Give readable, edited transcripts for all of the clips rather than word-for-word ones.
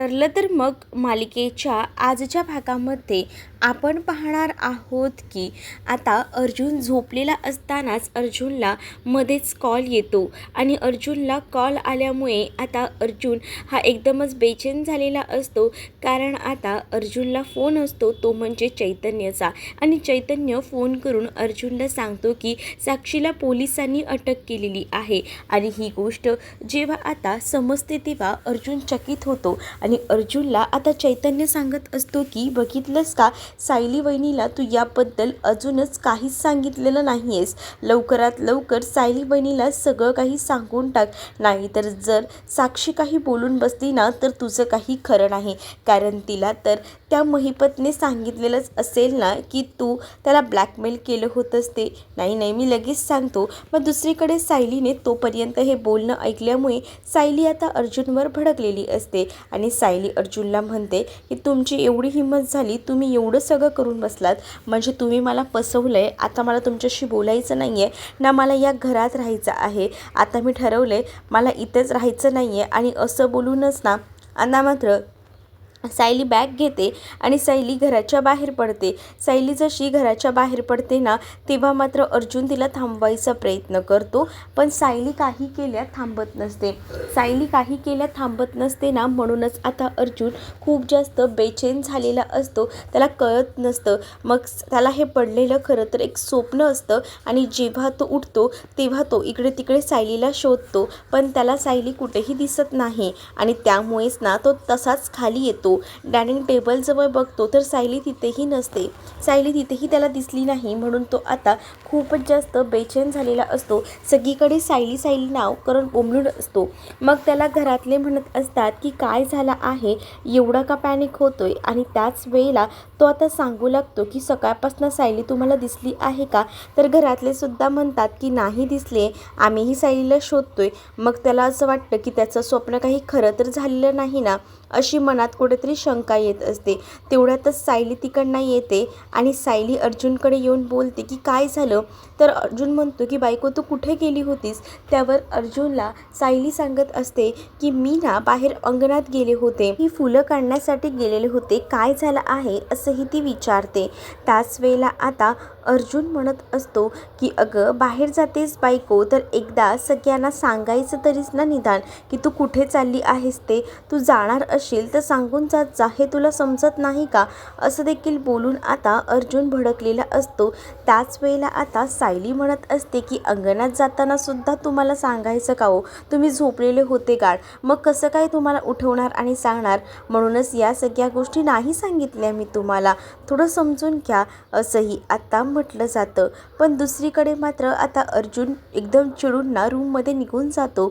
ठरलं तर मग मालिकेच्या आजच्या भागामध्ये आपण पाहणार आहोत की आता अर्जुन झोपलेला असतानाच अर्जुनला मध्येच कॉल येतो आणि अर्जुनला कॉल आल्यामुळे आता अर्जुन हा एकदमच बेचैन झालेला असतो. कारण आता अर्जुनला फोन असतो तो म्हणजे चैतन्यचा आणि चैतन्य फोन करून अर्जुनला सांगतो की साक्षीला पोलिसांनी अटक केलेली आहे आणि ही गोष्ट जेव्हा आता समजते तेव्हा अर्जुन चकित होतो आणि अर्जुनला आता चैतन्य सांगत असतो की बघितलंस का सायली वहिनीला तू याबद्दल अजूनच काहीच सांगितलेलं नाही आहेस. लवकरात लवकर सायली वहिनीला सगळं काही सांगून टाक, नाहीतर जर साक्षी काही बोलून बसली ना तर तुझं काही खरं नाही. कारण तिला तर त्या महिपतने सांगितलेलंच असेल ना की तू त्याला ब्लॅकमेल केलं होतंस ते. नाही नाही मी लगेच सांगतो. मग दुसरीकडे सायलीने तोपर्यंत हे बोलणं ऐकल्यामुळे सायली आता अर्जुनवर भडकलेली असते आणि सायली अर्जुनला म्हणते की तुमची एवढी हिंमत झाली, तुम्ही एवढं सगळं करून बसलात म्हणजे तुम्ही मला फसवलं आहे. आता मला तुमच्याशी बोलायचं नाही आहे ना, मला या घरात राहायचं आहे. आता मी ठरवलं आहे मला इथेच राहायचं नाही आहे. आणि असं बोलूनच ना आता मात्र सायली बॅग घेते आणि सायली घराच्या बाहेर पडते. सायली जशी घराच्या बाहेर पडते ना तेव्हा मात्र अर्जुन तिला थांबवायचा प्रयत्न करतो, पण सायली काही केल्या थांबत नसते. सायली काही केल्या थांबत नसते ना, म्हणूनच आता अर्जुन खूप जास्त बेचैन झालेला असतो. त्याला कळत नसतं. मग त्याला हे पडलेलं खरं तर एक स्वप्न असतं आणि जेव्हा तो उठतो तेव्हा तो इकडे तिकडे सायलीला शोधतो, पण त्याला सायली कुठेही दिसत नाही आणि त्यामुळेच ना तो तसाच खाली येतो. डायनिंग टेबलजवळ बघतो तर सायली तिथेही नसते. सायली तिथेही त्याला दिसली नाही, म्हणून तो आता खूपच जास्त बेचैन झालेला असतो. सगळीकडे सायली सायली नाव करून बोंबलून असतो. मग त्याला घरातले म्हणत असतात की काय झालं आहे, एवढा का पॅनिक होतोय. आणि त्याच वेळेला तो आता सांगू लागतो की सकाळपासून सायली तुम्हाला दिसली आहे का. तर घरातले सुद्धा म्हणतात की नाही दिसले, आम्हीही सायलीला शोधतोय. मग त्याला असं वाटतं की त्याचं स्वप्न काही खरं तर झालेलं नाही ना, अशी मनात कुठेतरी शंका येत असते. तेवढ्यातच सायली तिकडनं येते आणि सायली अर्जुनकडे येऊन बोलते की काय झालं. तर अर्जुन म्हणतो की बायको तू कुठे गेली होतीस. त्यावर अर्जुनला सायली सांगत असते की मी ना बाहेर अंगणात गेले होते, ही फुलं काढण्यासाठी गेलेले होते, काय झालं आहे असंही ती विचारते. त्याच वेळेला आता अर्जुन म्हणत असतो की अगं बाहेर जातेस बायको तर एकदा सगळ्यांना सांगायचं तरीच ना निदान की तू कुठे चालली आहेस ते. तू जाणार असेल तर सांगून जात जा, हे तुला समजत नाही का. असं देखील बोलून आता अर्जुन भडकलेला असतो. त्याच वेळेला आता सायली म्हणत असते की अंगणात जाताना सुद्धा तुम्हाला सांगायचं का हो, तुम्ही झोपलेले होते गाढ, मग कसं काय तुम्हाला उठवणार आणि सांगणार. म्हणूनच या सगळ्या गोष्टी नाही सांगितल्या मी तुम्हाला, थोडं समजून घ्या असंही आता म्हटलं जातं. पण दुसरीकडे मात्र आता अर्जुन एकदम चिडून ना रूममध्ये निघून जातो.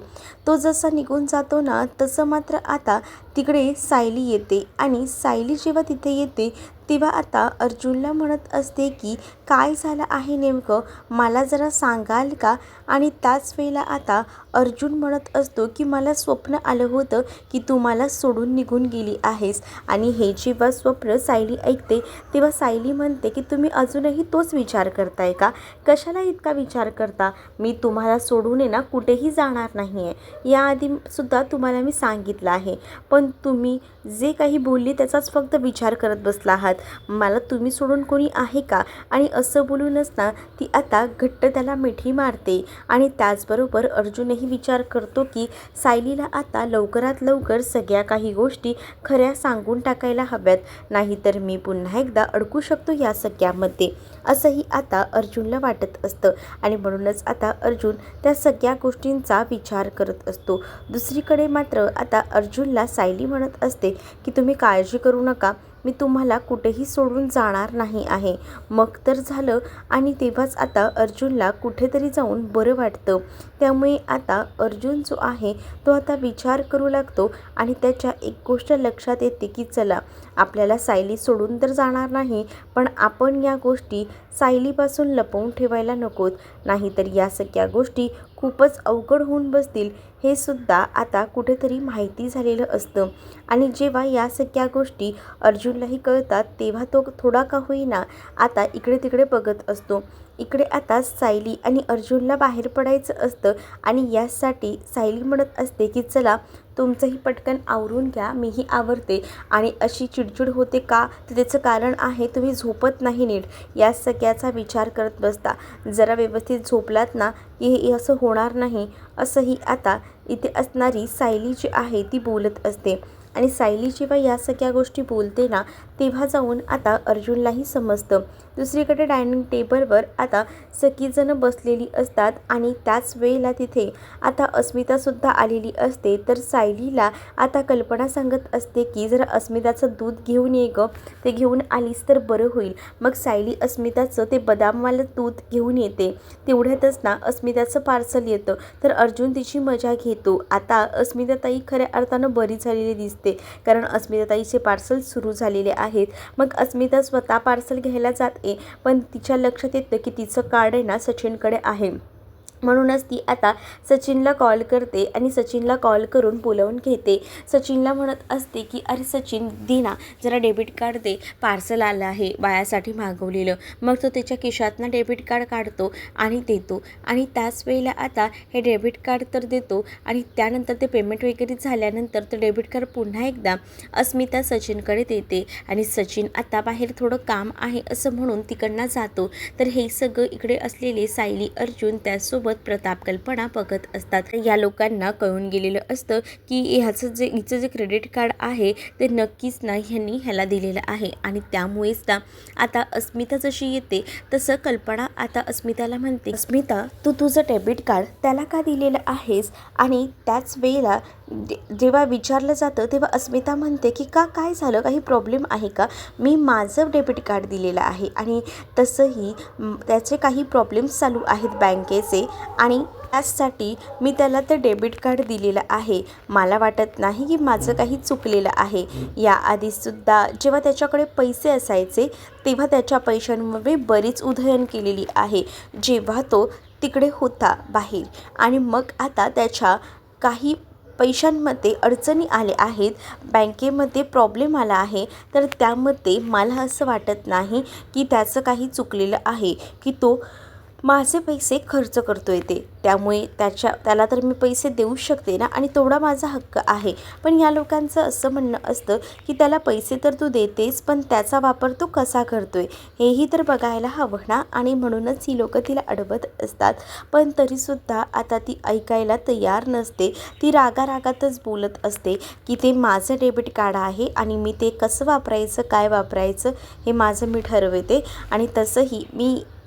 तो जसा निघून जातो ना तसं मात्र आता तिकडे सायली येते आणि सायली जेव्हा तिथे येते तेव्हा आता अर्जुनला म्हणत असते की काय झालं आहे नेमकं, मला जरा सांगाल का. आणि त्याच वेळेला आता अर्जुन म्हणत असतो की मला स्वप्न आलं होतं की तू मला सोडून निघून गेली आहेस. आणि हे जेव्हा स्वप्न सायली ऐकते तेव्हा सायली म्हणते की तुम्ही अजूनही तोच विचार करताय का, कशाला इतका विचार करता. मी तुम्हाला सोडून ना कुठेही जाणार नाही आहे, याआधी सुद्धा तुम्हाला मी सांगितलं आहे, पण तुम्ही जे काही बोलली त्याचाच फक्त विचार करत बसला आहात. मला तुम्ही सोडून कोणी आहे का. आणि असं बोलूनच ना ती आता घट्ट त्याला मिठी मारते. आणि त्याचबरोबर अर्जुनही विचार करतो की सायलीला आता लवकरात लवकर सगळ्या काही गोष्टी खऱ्या सांगून टाकायला हव्यात, नाहीतर मी पुन्हा एकदा अडकू शकतो या सगळ्यामध्ये, असंही आता अर्जुनला वाटत असतं. आणि म्हणूनच आता अर्जुन त्या सगळ्या गोष्टींचा विचार करत असतो. दुसरीकडे मात्र आता अर्जुनला सायली म्हणत असते की तुम्ही काळजी करू नका, मी तुम्हाला कुठेही सोडून जाणार नाही आहे. मग तर झालं. आणि तेव्हाच आता अर्जुनला कुठेतरी जाऊन बरं वाटतं. त्यामुळे आता अर्जुन जो आहे तो आता विचार करू लागतो आणि त्याच्या एक गोष्ट लक्षात येते की चला आपल्याला सायली सोडून तर जाणार नाही, पण आपण या गोष्टी सायलीपासून लपवून ठेवायला नकोत, नाहीतर या सगळ्या गोष्टी खूपच अवघड होऊन बसतील, हे सुद्धा आता कुठेतरी माहिती झालेलं असतं. आणि जेव्हा या सगळ्या गोष्टी अर्जुनलाही कळतात तेव्हा तो थोडा का होईना आता इकडे तिकडे बघत असतो. इकडे आता सायली आणि अर्जुनला बाहेर पडायचं असतं आणि यासाठी सायली म्हणत असते की चला तुमचंही पटकन आवरून घ्या, मीही आवरते. आणि अशी चिडचिड होते का, तर त्याचं कारण आहे तुम्ही झोपत नाही नीट. या सगळ्याचा विचार करत बसता. जरा व्यवस्थित झोपलात ना की हे असं होणार नाही, असंही आता इथे असणारी सायली जी आहे ती बोलत असते. आणि सायली जेव्हा या सगळ्या गोष्टी बोलते ना, तेव्हा जाऊन आता अर्जुनलाही समजतं. दुसरीकडे डायनिंग टेबलवर आता सगळीजणं बसलेली असतात आणि त्याच वेळेला तिथे आता अस्मितासुद्धा आलेली असते. तर सायलीला आता कल्पना सांगत असते की जरा अस्मिताचं दूध घेऊन ये गं, ते घेऊन आलीस तर बरं होईल. मग सायली अस्मिताचं ते बदामवालं दूध घेऊन येते. तेवढ्यातच ना अस्मिताचं पार्सल येतं. तर अर्जुन तिची मजा घेतो. आता अस्मिताताई खऱ्या अर्थानं बरी झालेली दिसते, कारण अस्मिताताईचे पार्सल सुरू झालेले आहेत. मग अस्मिता स्वतः पार्सल घ्यायला जाते, पण तिच्या लक्षात येतं की तिचं कार्ड आहे ना सचिनकडे आहे. म्हणूनच ती आता सचिनला कॉल करते आणि सचिनला कॉल करून बोलावून घेते. सचिनला म्हणत असते की अरे सचिन, दे ना जरा डेबिट कार्ड दे, पार्सल आलं आहे बायासाठी मागवलेलं. मग तो त्याच्या खिशातनं डेबिट कार्ड काढतो आणि देतो. आणि त्याच वेळेला आता हे डेबिट कार्ड तर देतो आणि त्यानंतर ते पेमेंट वगैरे झाल्यानंतर ते डेबिट कार्ड पुन्हा एकदा अस्मिता सचिनकडे देते. आणि सचिन आता बाहेर थोडं काम आहे असं म्हणून तिकडनं जातो. तर हे सगळं इकडे असलेले सायली, अर्जुन, त्यासोबत प्रताप, कल्पना बघत असतात. या लोकांना कळून गेलेलं असतं की हिचं जे क्रेडिट कार्ड आहे ते नक्कीच ना ह्यांनी ह्याला दिलेलं आहे. आणि त्यामुळेच ना आता अस्मिता जशी येते तसं कल्पना आता अस्मिताला म्हणते, अस्मिता तू तुझं डेबिट कार्ड त्याला का दिलेलं आहेस? आणि त्याच वेळेला जेव्हा विचारलं जातं तेव्हा अस्मिता म्हणते की का, काय झालं, काही प्रॉब्लेम आहे का? मी माझं डेबिट कार्ड दिलेलं आहे आणि तसंही त्याचे काही प्रॉब्लेम्स चालू आहेत बँकेचे आणि त्यासाठी मी त्याला ते डेबिट कार्ड दिलेलं आहे. मला वाटत नाही की माझं काही चुकलेलं आहे. याआधीसुद्धा जेव्हा त्याच्याकडे पैसे असायचे तेव्हा त्याच्या पैशांमध्ये बरीच उधळण केलेली आहे, जेव्हा तो तिकडे होता बाहेर. आणि मग आता त्याच्या काही पैशांमध्ये अडचणी आल्या आहेत, बँकेमध्ये प्रॉब्लेम आला आहे. तर त्यामध्ये मला असं वाटत नाही की त्याचं काही चुकलेलं आहे की तो माझे पैसे खर्च करतोय ते. त्यामुळे त्याला तर मी पैसे देऊ शकते ना आणि तेवढा माझा हक्क आहे. पण या लोकांचं असं म्हणणं असतं की त्याला पैसे तर तू देतेस, पण त्याचा वापर तू कसा करतोय हेही तर बघायला हवं ना. आणि म्हणूनच ही लोकं तिला अडवत असतात. पण तरीसुद्धा आता ती ऐकायला तयार नसते. ती रागारागातच बोलत असते की ते माझं डेबिट कार्ड आहे आणि मी ते कसं वापरायचं, काय वापरायचं हे माझं मी ठरवते. आणि तसंही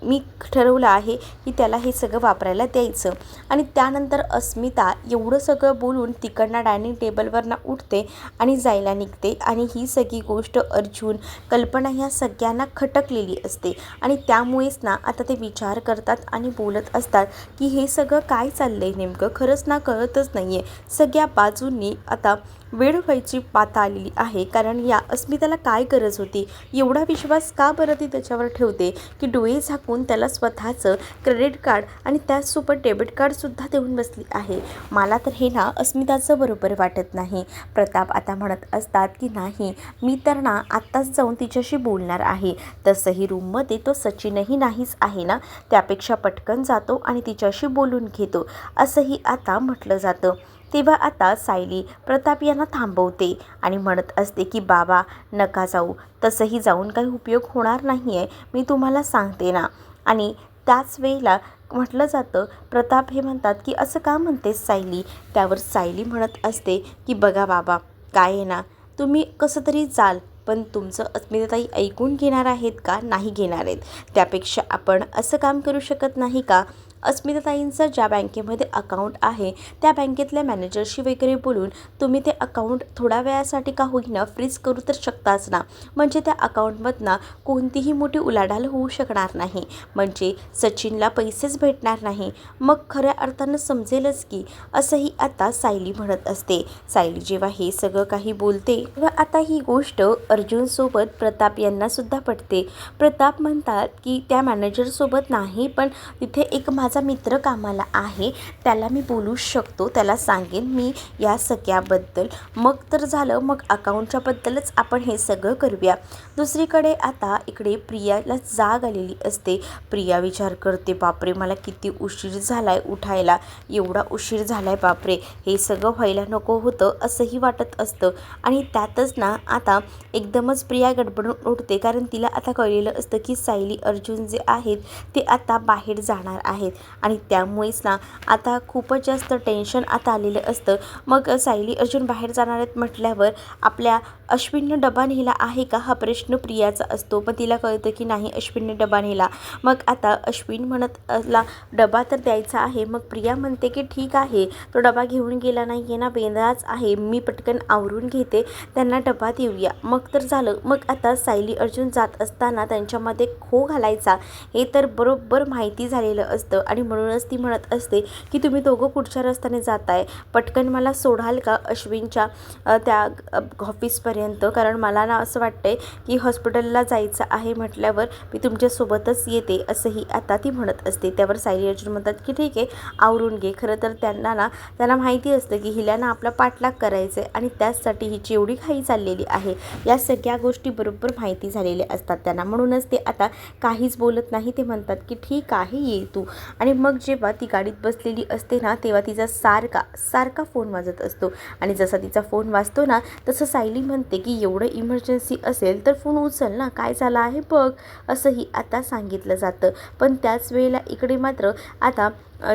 मी ठरवलं आहे की त्याला हे सगळं वापरायला द्यायचं. आणि त्यानंतर अस्मिता एवढं सगळं बोलून तिकडनं डायनिंग टेबलवरनं उठते आणि जायला निघते. आणि ही सगळी गोष्ट अर्जुन, कल्पना ह्या सगळ्यांना खटकलेली असते. आणि त्यामुळेच ना आता ते विचार करतात आणि बोलत असतात की हे सगळं काय चाललं आहे नेमकं, खरंच ना कळतच नाही आहे. सगळ्या बाजूंनी आता वेळ व्हायची पाता आलेली आहे, कारण या अस्मिताला काय गरज होती, एवढा विश्वास का बरं ती त्याच्यावर ठेवते की डोळे झाकून त्याला स्वतःचं क्रेडिट कार्ड आणि त्याचसोबत डेबिट कार्डसुद्धा देऊन बसली आहे. मला तर हे ना अस्मिताचं बरोबर वाटत नाही. प्रताप आता म्हणत असतात की नाही, मी तर ना आत्ताच जाऊन तिच्याशी बोलणार आहे. तसंही रूममध्ये तो सचिनही नाहीच आहे ना, त्यापेक्षा पटकन जातो आणि तिच्याशी बोलून घेतो, असंही आता म्हटलं जातं. तेव्हा आता सायली प्रताप यांना थांबवते आणि म्हणत असते की बाबा नका जाऊ, तसंही जाऊन काही उपयोग होणार नाही आहे, मी तुम्हाला सांगते ना. आणि त्याच वेळेला म्हटलं जातं, प्रताप हे म्हणतात की असं का म्हणतेस सायली? त्यावर सायली म्हणत असते की बघा बाबा, काय आहे ना, तुम्ही कसं तरी जाल, पण तुमचं अस्मिताताई ऐकून घेणार आहेत का? नाही घेणार आहेत. त्यापेक्षा आपण असं काम करू शकत नाही का, अस्मिताताईंचं ज्या बँकेमध्ये अकाउंट आहे त्या बँकेतल्या मॅनेजरशी वगैरे बोलून तुम्ही ते अकाउंट थोड्या वेळासाठी का होईना फ्रीज करू तर शकताच ना. म्हणजे त्या अकाउंटमधनं कोणतीही मोठी उलाढाल होऊ शकणार नाही, म्हणजे सचिनला पैसेच भेटणार नाही. मग खऱ्या अर्थानं समजेलच की, असंही आता सायली म्हणत असते. सायली जेव्हा हे सगळं काही बोलते तेव्हा आता ही गोष्ट अर्जुनसोबत प्रताप यांनासुद्धा पटते. प्रताप म्हणतात की त्या मॅनेजरसोबत नाही, पण तिथे एक माझा माझा मित्र कामाला आहे, त्याला मी बोलू शकतो, त्याला सांगेन मी या सगळ्याबद्दल. मग तर झालं, मग अकाउंटच्याबद्दलच आपण हे सगळं करूया. दुसरीकडे आता इकडे प्रियाला जाग आलेली असते. प्रिया विचार करते, बापरे मला किती उशीर झाला आहे उठायला, एवढा उशीर झाला आहे बापरे, हे सगळं व्हायला नको होतं असंही वाटत असतं. आणि त्यातच ना आता एकदमच प्रिया गडबडून उठते, कारण तिला आता कळलेलं असतं की सायली अर्जुन जे आहेत ते आता बाहेर जाणार आहेत आणि त्यामुळेच ना आता खूपच जास्त टेन्शन आता आलेलं असतं. मग सायली अर्जुन बाहेर जाणार आहेत म्हटल्यावर आपल्या अश्विननं डबा नेला आहे का हा प्रश्न प्रियाचा असतो. पण तिला कळतं की नाही, अश्विनने डबा नेला. मग आता अश्विन म्हणतला डबा तर द्यायचा आहे. मग प्रिया म्हणते की ठीक आहे, तो डबा घेऊन गेला नाही आहे ना, वेंद्राच आहे, मी पटकन आवरून घेते, त्यांना डबा देऊया. मग तर झालं. मग आता सायली अर्जुन जात असताना त्यांच्यामध्ये खो घालायचा हे तर बरोबर माहिती झालेलं असतं आणि म्हणूनच ती म्हणत असते की तुम्ही दोघं कुठच्या रस्त्याने जाताय, पटकन मला सोडाल का अश्विनच्या त्या ऑफिसपर्यंत, कारण मला ना असं वाटतंय की हॉस्पिटलला जायचं आहे म्हटल्यावर मी तुमच्यासोबतच येते, असंही आता ती म्हणत असते. त्यावर सायली अर्जुन म्हणतात की ठीक आहे, आवरून घे. खरं तर त्याला माहिती असतं की हिला ना आपला पाठलाग करायचं आहे आणि त्याचसाठी हिची एवढी घाई चाललेली आहे. या सगळ्या गोष्टी बरोबर माहिती झालेल्या असतात त्यांना, म्हणूनच ते आता काहीच बोलत नाही. ते म्हणतात की ठीक आहे, ये तू. आणि मग जेव्हा ती गाडीत बसलेली असते ना, तेव्हा तिचा सारखा फोन वाजत असतो आणि जसा तिचा फोन वाजतो ना तसं सायली म्हणते की एवढं इमर्जन्सी असेल तर फोन उचल ना, काय झालं आहे बघ, असंही आता सांगितलं जातं. पण त्याच वेळेला इकडे मात्र आता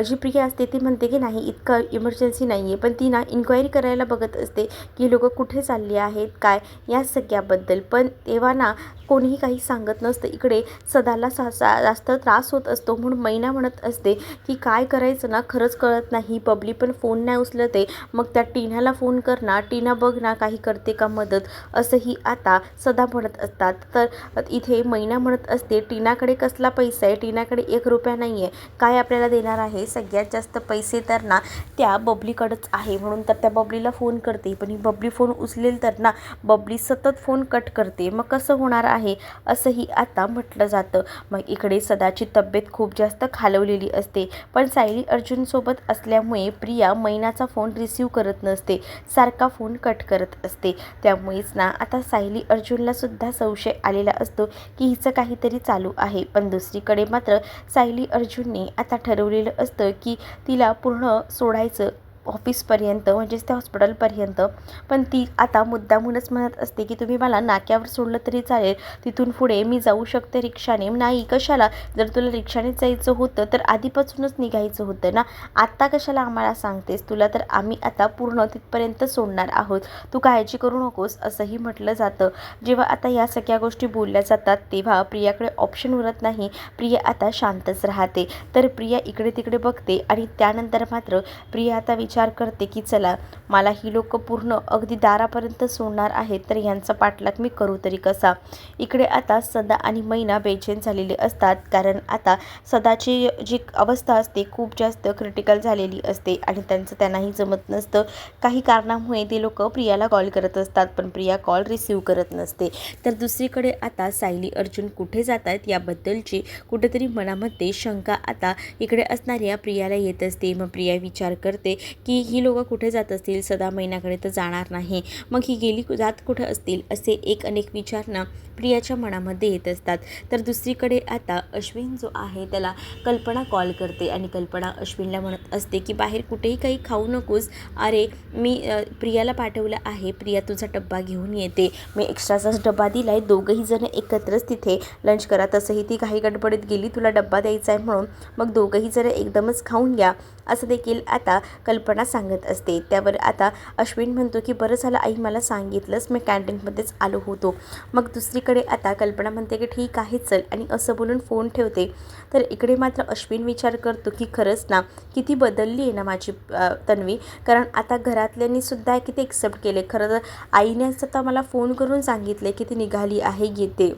जी प्रिया असते ती म्हणते की नाही, इतकं इमर्जन्सी नाही आहे. पण ती ना इन्क्वायरी करायला बघत असते की लोक कुठे चालली आहेत काय या सगळ्याबद्दल. पण तेव्हा ना कोणीही काही सांगत नसतं. इकडे सदाला जास्त त्रास होत असतो, म्हणून मैना म्हणत असते की काय करायचं ना खरंच कळत नाही, बबली पण फोन नाही उचलत आहे, मग त्या टीनाला फोन कर ना, टीना बघ ना काही करते का मदत, असंही आता सदा म्हणत असतात. तर इथे मैना म्हणत असते टीनाकडे कसला पैसा आहे, टीनाकडे 1 रुपया नाही आहे, काय आपल्याला देणार आहे, सगळ्यात जास्त पैसे तर ना त्या बबलीकडंच आहे, म्हणून तर त्या बबलीला फोन करते. पण ही बबली फोन उचलेल तर ना बबली सतत फोन कट करते, मग कसं होणार आहे, असंही आता म्हटलं जातं. मग इकडे सदाची तब्येत खूप जास्त खालवलेली असते, पण सायली अर्जुनसोबत असल्यामुळे प्रिया मैनाचा फोन रिसीव करत नसते, सारखा फोन कट करत असते. त्यामुळेच ना आता सायली अर्जुनला सुद्धा संशय आलेला असतो की हिचं काहीतरी चालू आहे. पण दुसरीकडे मात्र सायली अर्जुनने आता ठरवलेलं असतं की तिला पूर्ण सोडायचं ऑफिसपर्यंत, म्हणजेच त्या हॉस्पिटलपर्यंत. पण ती आता मुद्दामूनच म्हणत असते की तुम्ही मला नाक्यावर सोडलं तरी चालेल, तिथून पुढे मी जाऊ शकते रिक्षाने. नाही, कशाला, जर तुला रिक्षाने जायचं होतं तर आधीपासूनच निघायचं होतं ना, आत्ता कशाला आम्हाला सांगतेस, तुला तर आम्ही आता पूर्ण तिथपर्यंत सोडणार आहोत, तू काळजी करू नकोस, असंही म्हटलं जातं. जेव्हा आता या सगळ्या गोष्टी बोलल्या जातात तेव्हा प्रियाकडे ऑप्शन उरत नाही, प्रिया आता शांतच राहते. तर प्रिया इकडे तिकडे बघते आणि त्यानंतर मात्र प्रिया आता विचार करते की चला, मला ही लोक पूर्ण अगदी दारापर्यंत सोडणार आहेत, तर यांचा पाठलाग मी करू तरी कसा. इकडे आता सदा आणि मैना बेचैन झालेले असतात, कारण आता सदाची जी अवस्था असते खूप जास्त क्रिटिकल झालेली असते आणि त्यांनाही जमत नसतं. काही कारणामुळे ते लोक प्रियाला कॉल करत असतात, पण प्रिया कॉल रिसीव करत नसते. तर दुसरीकडे आता सायली अर्जुन कुठे जात आहेत याबद्दलची कुठेतरी मनामध्ये शंका आता इकडे असणाऱ्या प्रियाला येत असते. मग प्रिया विचार करते की ही लोकं कुठे जात असतील, सदा मैनाकडे तर जाणार नाही, मग ही गेली जात कुठं असतील, असे अनेक विचार ना प्रियाच्या मनामध्ये येत असतात. तर दुसरीकडे आता अश्विन जो आहे त्याला कल्पना कॉल करते आणि कल्पना अश्विनला म्हणत असते की बाहेर कुठेही काही खाऊ नकोस, अरे मी प्रियाला पाठवलं आहे, प्रिया तुझा डब्बा घेऊन येते, मी एक्स्ट्राचाच डब्बा दिला आहे, दोघंही जण एकत्रच तिथे लंच करा. तसंही ती काही गडबडीत गेली तुला डब्बा द्यायचा आहे म्हणून, मग दोघंही जण एकदमच खाऊन घ्या, असं देखील आता कल्पना सांगत असते. त्यावर आता अश्विन म्हणतो की बरं झालं आई मला सांगितलंस, मी कॅन्टीनमध्येच आलो होतो. मग दुसरीकडे आता कल्पना म्हणते की ठीक आहे चल, आणि असं बोलून फोन ठेवते. तर इकडे मात्र अश्विन विचार करतो की खरंच ना किती बदलली आहे ना माझी तन्वी, कारण आता घरातल्यांनी सुद्धा किती एक्सेप्ट केले. खरं तर आईने सुद्धा मला फोन करून सांगितले की ती निघाली आहे, येते,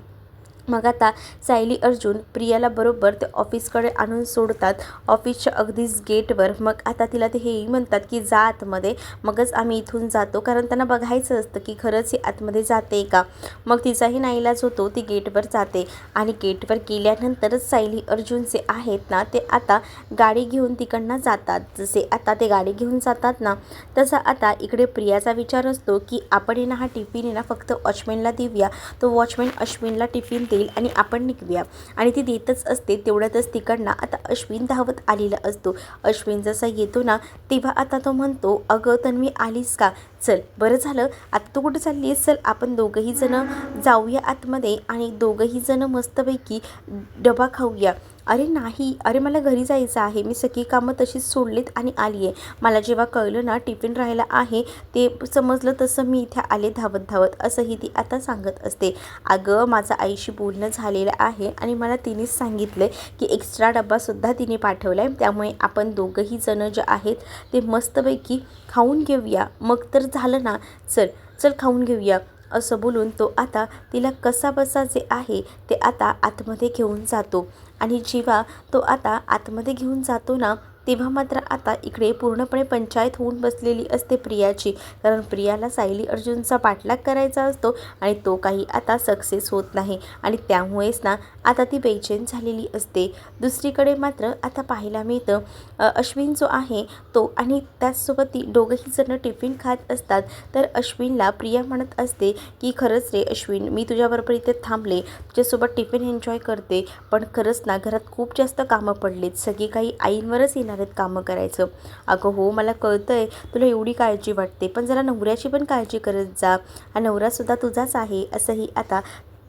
मग आता सायली अर्जुन प्रियाला बरोबर ते ऑफिसकडे आणून सोडतात, ऑफिसच्या अगदीच गेटवर. मग आता तिला ते हेही म्हणतात की जा आतमध्ये, मगच आम्ही इथून जातो, कारण त्यांना बघायचं असतं की खरंच ही आतमध्ये जाते का. मग तिचाही नाईलाज होतो, ती गेटवर जाते आणि गेटवर गेल्यानंतरच सायली अर्जुन जे आहेत ना ते आता गाडी घेऊन तिकडनं जातात. जसे आता ते गाडी घेऊन जातात ना, तसं आता इकडे प्रियाचा विचार असतो की आपण ना हा टिफिन ना फक्त वॉचमॅनला देऊया, तो वॉचमॅन अश्विनला टिफिन देईल आणि आपण निघूया. आणि ती देतच असते. तेवढ्यातच तिकडनं आता अश्विन धावत आलेला असतो. अश्विन जसा येतो ना तेव्हा आता तो म्हणतो, अगं तन्वी आलीस का, चल बरं झालं, आता तू कुठं चालली आहेस, चल आपण दोघंही जण जाऊया आतमध्ये आणि दोघंही जण मस्तपैकी डबा खाऊया. अरे नाही, अरे मला घरी जायचं आहे, मी सगळी कामं तशीच सोडलीत आणि आली आहे. मला जेव्हा कळलं ना टिफिन राहिला आहे ते समजलं, तसं मी इथे आले धावत धावत, असंही ती आता सांगत असते. अगं माझं आईशी बोलणं झालेलं आहे आणि मला तिनेच सांगितलं की एक्स्ट्रा डब्बासुद्धा तिने पाठवला आहे, त्यामुळे आपण दोघंही जण जे आहेत ते मस्तपैकी खाऊन घेऊया. मग तर झालं ना, चल चल खाऊन घेऊया, असं बोलून तो आता तिला कसाबसा जे आहे ते आता आतमध्ये घेऊन जातो. आणि जेव्हा तो आता आतमध्ये घेऊन जातो ना तेव्हा मात्र आता इकडे पूर्णपणे पंचायत होऊन बसलेली असते प्रियाची, कारण प्रियाला सायली अर्जुनचा पाठलाग करायचा असतो आणि तो काही आता सक्सेस होत नाही आणि त्यामुळेच ना आता ती बेचैन झालेली असते. दुसरीकडे मात्र आता पाहायला मिळतं अश्विन जो आहे तो आणि त्याचसोबत ती दोघंही जण टिफिन खात असतात. तर अश्विनला प्रिया म्हणत असते की खरंच रे अश्विन, मी तुझ्याबरोबर इथे थांबले, तुझ्यासोबत टिफिन एन्जॉय करते, पण खरंच ना घरात खूप जास्त कामं पडलीत, सगळी काही आईंवरच येणार आहेत कामं करायचं. अगं हो मला कळतंय तुला एवढी काळजी वाटते, पण जरा नवऱ्याची पण काळजी करत जा, हा नवरासुद्धा तुझाच आहे, असंही आता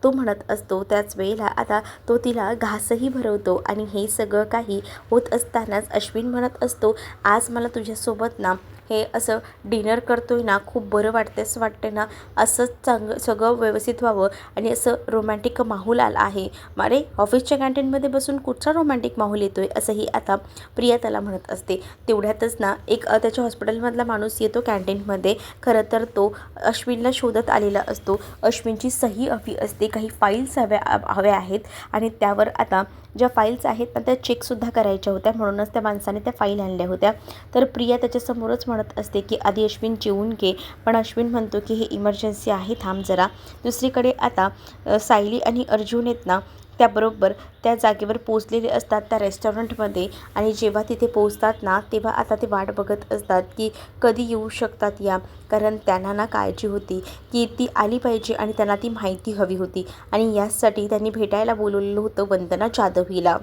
तो म्हणत असतो. त्याच वेळेला आता तो तिला घासही भरवतो आणि हे सगळं काही होत असतानाच अश्विन म्हणत असतो, आज मला तुझ्यासोबत ना हे असं डिनर करतोय ना खूप बरं वाटतं, असं वाटतं ना असंच सगळं व्यवस्थित व्हावं आणि असं रोमॅन्टिक माहोल आला आहे. अरे ऑफिसच्या कॅन्टीनमध्ये बसून कुठचा रोमॅन्टिक माहोल येतोय, असंही आता प्रिया त्याला म्हणत असते. तेवढ्यातच ना एक त्याच्या हॉस्पिटलमधला माणूस येतो कॅन्टीनमध्ये. खरं तर तो अश्विनला शोधत आलेला असतो. अश्विनची सही हवी असते, काही फाईल्स हव्या आहेत आणि त्यावर आता ज्या फाईल्स आहेत ना त्या चेकसुद्धा करायच्या होत्या, म्हणूनच त्या माणसाने त्या फाईल आणल्या होत्या. तर प्रिया त्याच्यासमोरच म्हणत असते की आधी अश्विन जेवून घे, पण अश्विन म्हणतो की हे इमर्जन्सी आहे, थांब जरा. दुसरीकडे आता सायली आणि अर्जुन आहेत ना त्याबरोबर त्या जागेवर पोचलेले असतात त्या रेस्टॉरंटमध्ये आणि जेव्हा तिथे पोचतात ना तेव्हा आता ते वाट बघत असतात की कधी येऊ शकतात या, कारण त्यांना ना काळजी होती की ती आली पाहिजे आणि त्यांना ती माहिती हवी होती आणि यासाठी त्यांनी भेटायला बोलवलेलं होतं वंदना जाधव हिला.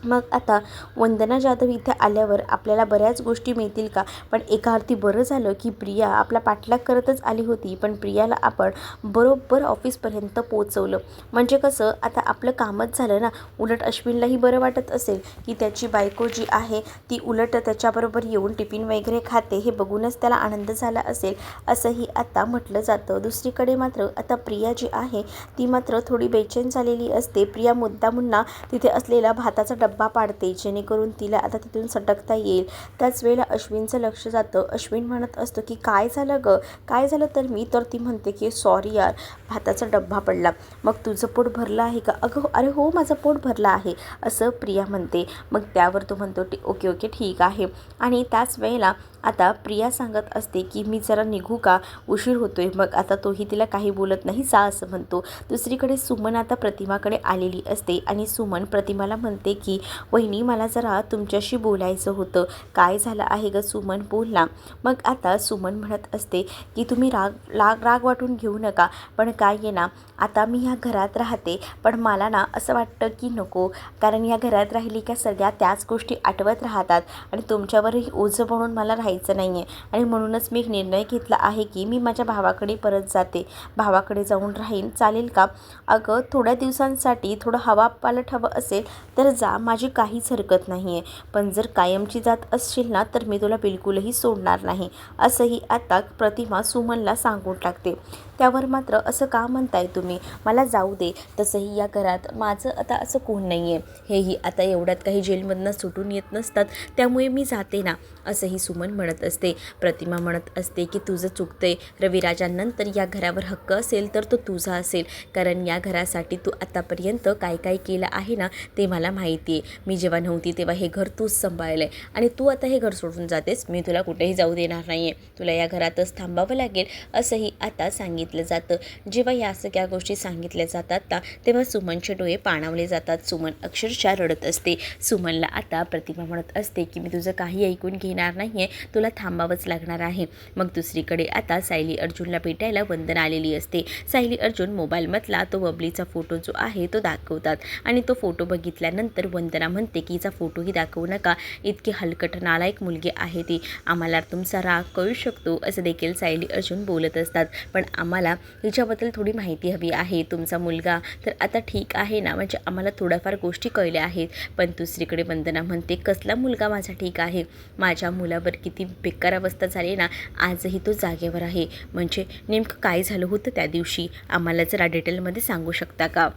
मग आता वंदना जाधव इथे आल्यावर आपल्याला बऱ्याच गोष्टी मिळतील का, पण एका अर्थी बरं झालं की प्रिया आपला पाठलाग करतच आली होती, पण प्रियाला आपण बरोबर ऑफिसपर्यंत पोचवलं, म्हणजे कसं आता आपलं कामच झालं ना. उलट अश्विनलाही बरं वाटत असेल की त्याची बायको जी आहे ती उलट त्याच्याबरोबर येऊन टिफिन वगैरे खाते, हे बघूनच त्याला आनंद झाला असेल, असंही आता म्हटलं जातं. दुसरीकडे मात्र आता प्रिया जी आहे ती मात्र थोडी बेचैन झालेली असते. प्रिया मुद्दामुन्ना तिथे असलेला भाताचा डब्बा पाडते जेणेकरून तिला आता तिथून सटकता येईल. त्याच वेळेला अश्विनचं लक्ष जातं. अश्विन म्हणत असतो की काय झालं गं, काय झालं, तर मी तर ती म्हणते की सॉरी यार, भाताचा डब्बा पडला. मग तुझं पोट भरलं आहे का, अगं अरे हो माझं पोट भरलं आहे, असं प्रिया म्हणते. मग त्यावर तो म्हणतो ओके ओके ठीक आहे. आणि त्याच वेळेला आता प्रिया सांगत असते की मी जरा निघू का, उशीर होतोय. मग आता तोही तिला काही बोलत नाही, जा असं म्हणतो. दुसरीकडे सुमन आता प्रतिमाकडे आलेली असते आणि सुमन प्रतिमाला म्हणते की वहिनी मला जरा तुमच्याशी बोलायचं होतं. काय झालं आहे गं सुमन, बोल ना. मग आता सुमन म्हणत असते की तुम्ही राग वाटून घेऊ नका, पण काय आहे ना आता मी ह्या घरात राहते, पण मला ना असं वाटतं की नको, कारण ह्या घरात राहिली का सगळ्या त्याच गोष्टी आठवत राहतात आणि तुमच्यावरही ओझं बनून मला राहायचं नाही आहे. आणि म्हणूनच मी एक निर्णय घेतला आहे की मी माझ्या भावाकडे परत जाते, भावाकडे जाऊन राहीन, चालेल का. अगं थोड्या दिवसांसाठी थोडं हवा पालट हवं असेल तर जा, माझी काहीच हरकत नाही आहे, पण जर कायमची जात असशील ना तर मी तुला बिलकुलही सोडणार नाही, असंही आता प्रतिमा सुमनला सांगून टाकते. त्यावर मात्र असं का म्हणताय तुम्ही, मला जाऊ दे, तसंही या घरात माझं आता असं कोण नाही आहे, हेही आता एवढ्यात काही जेलमधनं सुटून येत नसतात, त्यामुळे मी जाते ना, असंही सुमन म्हणत असते. प्रतिमा म्हणत असते की तुझं चुकतंय, रविराजांनंतर या घरावर हक्क असेल तर तो तुझा असेल, कारण या घरासाठी तू आतापर्यंत काय काय केलं आहे ना ते मला माहिती आहे. मी जेव्हा नव्हती तेव्हा हे घर तूच सांभाळलं आहे आणि तू आता हे घर सोडून जातेस, मी तुला कुठेही जाऊ देणार नाही आहे, तुला या घरातच थांबावं लागेल असंही आता सांगितलं जातं. जेव्हा या सगळ्या गोष्टी सांगितल्या जातात ना तेव्हा सुमनचे डोळे पाणावले जातात. सुमन अक्षरशः रडत असते. सुमनला आता प्रतिमा म्हणत असते की मी तुझं काही ऐकून घेणार नाही आहे, तुला थांबावंच लागणार आहे. मग दुसरीकडे आता सायली अर्जुनला भेटायला वंदना आलेली असते. सायली अर्जुन मोबाईलमधला तो बबलीचा फोटो जो आहे तो दाखवतात आणि तो फोटो बघितल्यानंतर वंदना म्हणते की हिचा फोटोही दाखवू नका, इतकी हलकट नालायक मुलगी आहे ती, आम्हाला तुमचा राग कळू शकतो असं देखील सायली अर्जुन बोलत असतात. पण आम्हाला हिच्याबद्दल थोडी माहिती हवी आहे. तुमचा मुलगा तर आता ठीक आहे ना, म्हणजे आम्हाला थोड्याफार गोष्टी कळल्या आहेत. पण दुसरीकडे वंदना म्हणते कसला मुलगा माझा ठीक आहे, माझ्या मुलावर किती बेकार अवस्था झाली ना, आजही तो जागेवर आहे. म्हणजे नेमकं काय झालं होतं त्या दिवशी, आम्हाला जरा डिटेलमध्ये सांगू शकता का?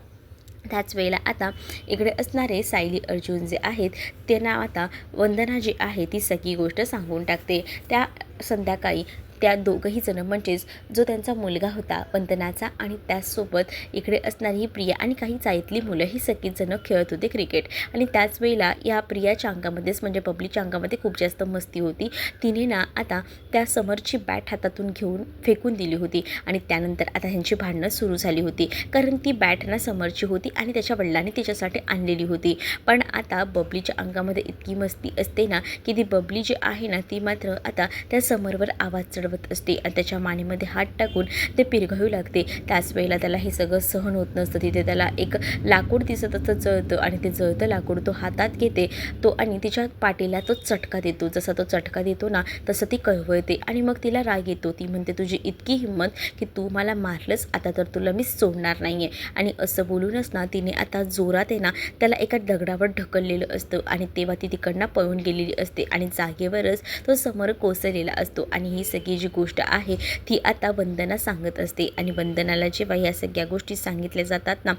त्याच वेळेला आता इकडे असणारे सायली अर्जुन जे आहेत त्यांना आता वंदना जी आहे ती सगळी गोष्ट सांगून टाकते. त्या संध्याकाळी त्या दोघंही जण म्हणजेच जो त्यांचा मुलगा होता वंदनाचा आणि त्याचसोबत इकडे असणारी ही प्रिया आणि काही चाळीतली मुलं ही सगळी जणं खेळत होते क्रिकेट. आणि त्याच वेळेला या प्रियाच्या अंगामध्येच म्हणजे बबलीच्या अंगामध्ये खूप जास्त मस्ती होती. तिने ना आता त्या समरची बॅट हातातून घेऊन फेकून दिली होती आणि त्यानंतर आता ह्यांची भांडणं सुरू झाली होती, कारण ती बॅट ना समरची होती आणि त्याच्या वडिलांनी तिच्यासाठी आणलेली होती. पण आता बबलीच्या अंगामध्ये इतकी मस्ती असते ना की ती बबली जी आहे ना ती मात्र आता त्या समरवर आवाज चढवत असते आणि त्याच्या मानेमध्ये हात टाकून ते पिरघळू लागते. त्याच वेळेला त्याला हे सगळं सहन होत नसतं. तिथे त्याला एक लाकूड दिसत असतं जळतं आणि ते जळतं लाकूड तो हातात घेते तो आणि तिच्या पाठीला तो चटका देतो. जसा तो चटका देतो ना तसं ती कळवळते आणि मग तिला राग येतो. ती म्हणते तुझी इतकी हिंमत की तू मला मारलंस, आता तर तुला मी सोडणार नाही आहे. आणि असं बोलूनच ना तिने आता जोरात आहे ना त्याला एका दगडावर ढकललेलं असतं आणि तेव्हा ती तिकडनं पळून गेलेली असते आणि जागेवरच तो समोर कोसळलेला असतो. आणि ही सगळी जी गोष्ट आहे ती आता वंदना सांगत असते आणि वंदनाला जेव्हा या सगळ्या गोष्टी सांगितल्या जातात ना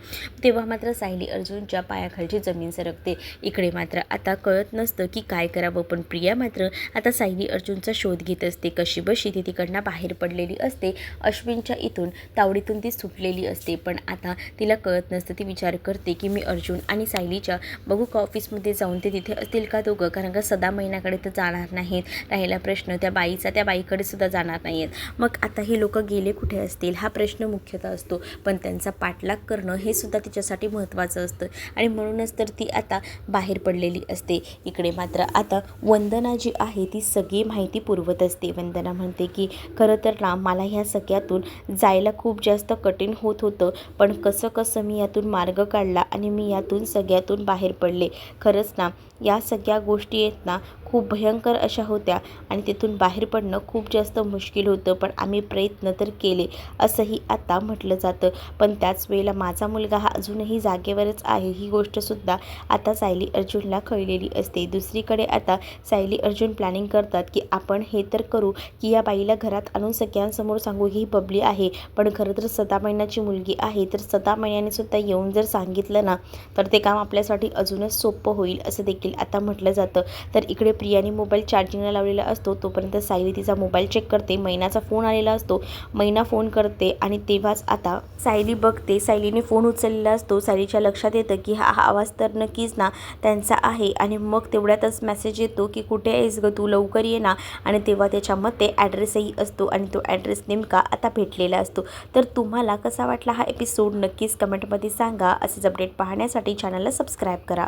तेव्हा मात्र सायली अर्जुनच्या पायाखालची जमीन सरकते. इकडे मात्र आता कळत नसतं की काय करावं, पण प्रिया मात्र आता सायली अर्जुनचा शोध घेत असते. कशी बशी ती तिकडनं बाहेर पडलेली असते, अश्विनच्या इथून तावडीतून ती सुटलेली असते. पण आता तिला कळत नसतं. ती विचार करते की मी अर्जुन आणि सायलीच्या बघू का ऑफिसमध्ये जाऊन ते तिथे असतील का दोघं, कारण का सदा महिन्याकडे तर जाणार नाहीत. राहिला प्रश्न त्या बाईचा, त्या बाईकडे सुद्धा जाणार नाही आहेत. मग आता हे लोक गेले कुठे असतील हा प्रश्न मुख्यतः असतो, पण त्यांचा पाठलाग करणं हे सुद्धा तिच्यासाठी महत्त्वाचं असतं आणि म्हणूनच तर ती आता बाहेर पडलेली असते. इकडे मात्र आता वंदना जी आहे ती सगळी माहिती पुरवत असते. वंदना म्हणते की खरं तर ना मला ह्या सगळ्यातून जायला खूप जास्त कठीण होत होतं, पण कसं कसं मी यातून मार्ग काढला आणि मी यातून सगळ्यातून बाहेर पडले. खरंच ना या सगळ्या गोष्टी आहेत ना खूप भयंकर अशा होत्या आणि तिथून बाहेर पडणं खूप जास्त मुश्किल होतं, पण आम्ही प्रयत्न तर केले असंही आता म्हटलं जातं. पण त्याच वेळेला माझा मुलगा हा अजूनही जागेवरच आहे ही गोष्टसुद्धा आता सायली अर्जुनला कळलेली असते. दुसरीकडे आता सायली अर्जुन प्लॅनिंग करतात की आपण हे तर करू की या बाईला घरात आणून सगळ्यांसमोर सांगू ही बबली आहे, पण खरं तर 7 महिन्याची मुलगी आहे, तर 7 महिन्याने सुद्धा येऊन जर सांगितलं ना तर ते काम आपल्यासाठी अजूनच सोपं होईल असं देखील आता म्हटलं जातं. तर इकडे प्रियाने मोबाईल चार्जिंगला लावलेला असतो तोपर्यंत सायली तिचा मोबाईल चेक करते. मैनाचा फोन आलेला असतो, मैना फोन करते आणि तेव्हाच आता सायली बघते, सायलीने फोन उचललेला असतो. सायलीच्या लक्षात येतं की हा आवाज तर नक्कीच ना त्यांचा आहे आणि मग तेवढ्यातच मेसेज येतो की कुठे आहेस गं तू, लवकर ये ना. आणि तेव्हा त्याच्यामध्ये ॲड्रेसही असतो आणि तो ॲड्रेस नेमका आता भेटलेला असतो. तर तुम्हाला कसा वाटला हा एपिसोड नक्कीच कमेंटमध्ये सांगा. असेच अपडेट पाहण्यासाठी चॅनलला सबस्क्राईब करा.